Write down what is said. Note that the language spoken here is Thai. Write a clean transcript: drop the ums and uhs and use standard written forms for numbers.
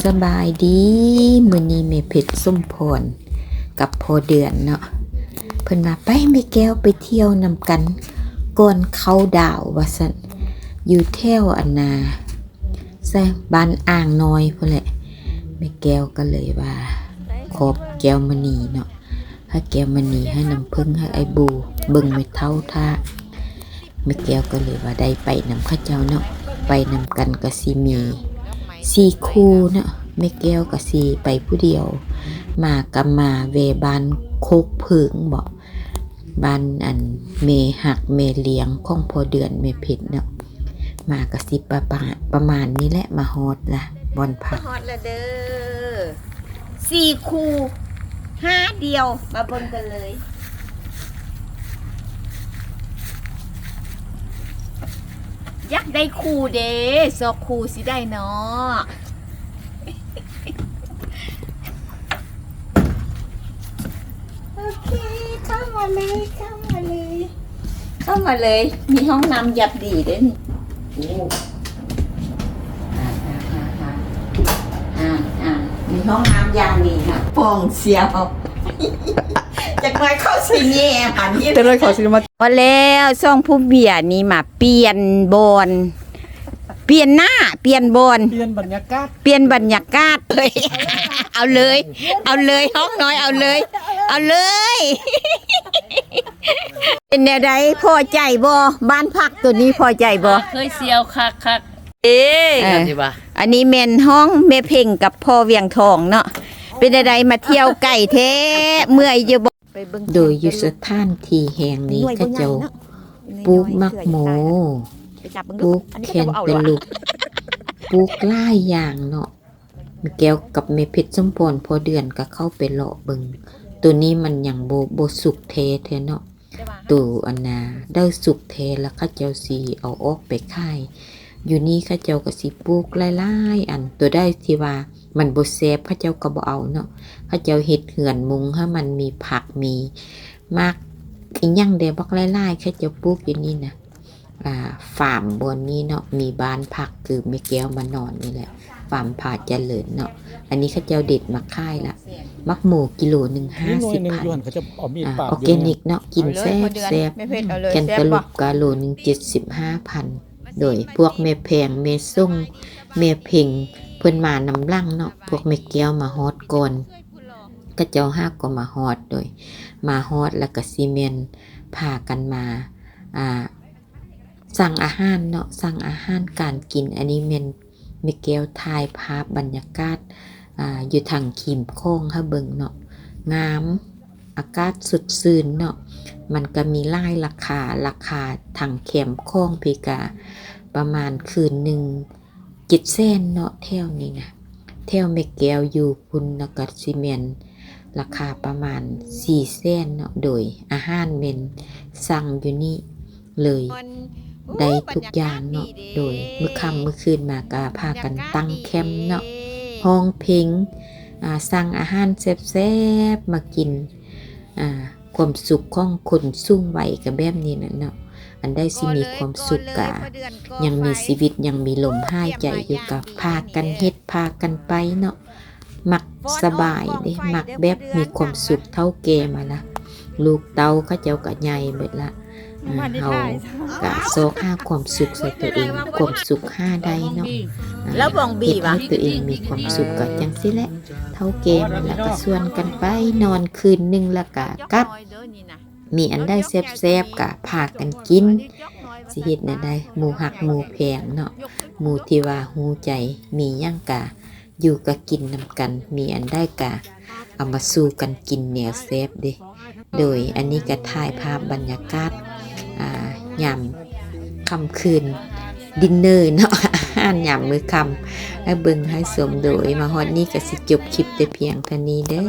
สบายดีมื้อนี้แม่เพชรส้มพรกับพอเดือนเนาะเพิ่นมาไปแม่แก้วไปเที่ยวนำกันก่อนเข้าดาวว่าซั่นอยู่แถวอันนาใส่บ้านอ่างน้อยพุ่นแหละแม่แก้วก็เลยว่าขอแก้วมณีเนาะให้แก้วมณีให้น้ำผึ้งให้ไอ้บูเบิ่งไม่เท่าท่าแม่แก้วก็เลยว่าได้ไปนำข้าเจ้าเนาะไปนำกันก็สิมี4คู่เนาะแม่แก้วก็สิไปผู้เดียวมากับมาเวบ้านโคกผึ่งบ่บ้านอันเมหักเมเลี้ยงของพอเดือนเมเพชรเนาะมาก็สิประมาณนี้แหละมาฮอดละบอนพักฮอดละเด้อ4คู่5เดียวมาเบิ่งกันเลยยักได้คู่เด้ซอกคู่สิได้เนาะโอเคเข้ามาเลยมีห้องน้ำยับดีด้วยนี่มีห้องน้ำยางดีค่ะฟองเสียวจากน้อยเข้าสิแง่หันนี่จะเลยขอสิมาพอแล้วช่องผู้เบียร์นี่มาเปลี่ยนบอนเปลี่ยนหน้าเปลี่ยนบอนเปลี่ยนบรรยากาศเลยเอาเลยห้องน้อยเอาเลยเป็นแนวใดพอใจบ่บ้านพักตัวนี้พอใจบ่เคยเสียวคักอันนี้เมนห้องเมเพ่งกับพ่อเวียงทองเนาะเป็นแนวใดมาเที่ยวไก่แท้เมื่อยอยู่บ่โดยอยู่สถานที่แห่งนี้ก็เจ้าปลูกมักโมปลูกแคนตาลูปปลูกหลายอย่างเนาะแก้วกับเมเพชรสมพรพอเดือนก็เข้าไปเลาะเบิ่งตัวนี้มันยังโบสุกเทเนาะตัวอันนาได้สุกเทแล้วข้าเจ้าสีเอาออกไปค่ายอยู่นี่ข้าเจ้าก็สิปลูกหลายๆอันตัวได้ที่ว่ามันบ่แซ่บข้าเจ้าก็บ่เอาเนาะข้าเจ้าเฮ็ดเหือนมุงให้มันมีผักมีมากอีหยังเด้บักหลายๆข้าเจ้าปลูกอยู่นี่นะฟาร์มบนนี้เนาะมีบ้านพักคือแม่แก้วมานอนนี่แหละฟาร์มผาเจริญเนาะอันนี้ข้าเจ้าเด็ดมาค่ายละมักหมูกิโลหนึ่ง50,000ออร์แกนิกเนาะกินแซ่บแคนตาลูปกาโลหนึ่ง75,000โดยพวกแม่แพงแม่ส่งแม่เพ่งเพิ่นมานำลังเนาะพวกแม่แก้วมาฮอดก่อนข้าเจ้าฮักก็มาฮอดโดยมาฮอดแล้วก็ซีเมนพากันมาสั่งอาหารเนาะสั่งอาหารการกินอันนี้แม่แก้วถ่ายภาพบรรยากาศอยู่ทางขีมโค้งให้เบิ่งเนาะงามอากาศสุดซื่นเนาะมันก็มีหลายราคาทางแคมโค้งพีกาประมาณคืนหนึ่ง700,000เนาะแถวนี้นะแถวแม่แก้วอยู่พุ่นแล้วก็ซีเมนราคาประมาณ400,000เนาะโดยอาหารเมนสั่งอยู่นี่เลยได้ทุกอย่างเนาะโดยเมื่อค่ำเมื่อคืนมากาพากันตั้งแคมป์เนาะห้องเพลงสั่งอาหารแซ่บๆมากินความสุขของคนสูงวัยกับแบบนี้นะเนาะอันได้สิมีความสุขกะยังมีชีวิตยังมีลมหายใจอยู่กับพากันเฮ็ดพากันไปเนาะมักสบายเด้มักแบบมีความสุขเท่าแก่มาละลูกเต้าเขาเจ้าก็ใหญ่เบิดละเขากะโซกหาความสุขใส่ตัวเองความสุขห้าได้เนาะแล้วบองบีวะตัวเองมีความสุขก็จังสิแหละเท่าเกมแล้วก็ส่วนกันไปนอนคืนนึงแล้วก็กลับมีอันได้แซ่บๆกะพากันกินสิเฮ็ดน่ะได้หมู่หักหมู่แพงเนาะหมู่ที่ว่าฮู้ใจมีหยังกะอยู่ก็กินนำกันมีอันได้กะเอามาสู้กันกินแนวแซ่บเด้โดยอันนี้ก็ถ่ายภาพบรรยากาศยามค่ำคืนดินเนอร์เนาะอาหารยามมื้อค่ำให้เบิ่งให้สมโดยมาฮอดนี้ก็สิจบคลิปแต่เพียงเท่านี้เด้อ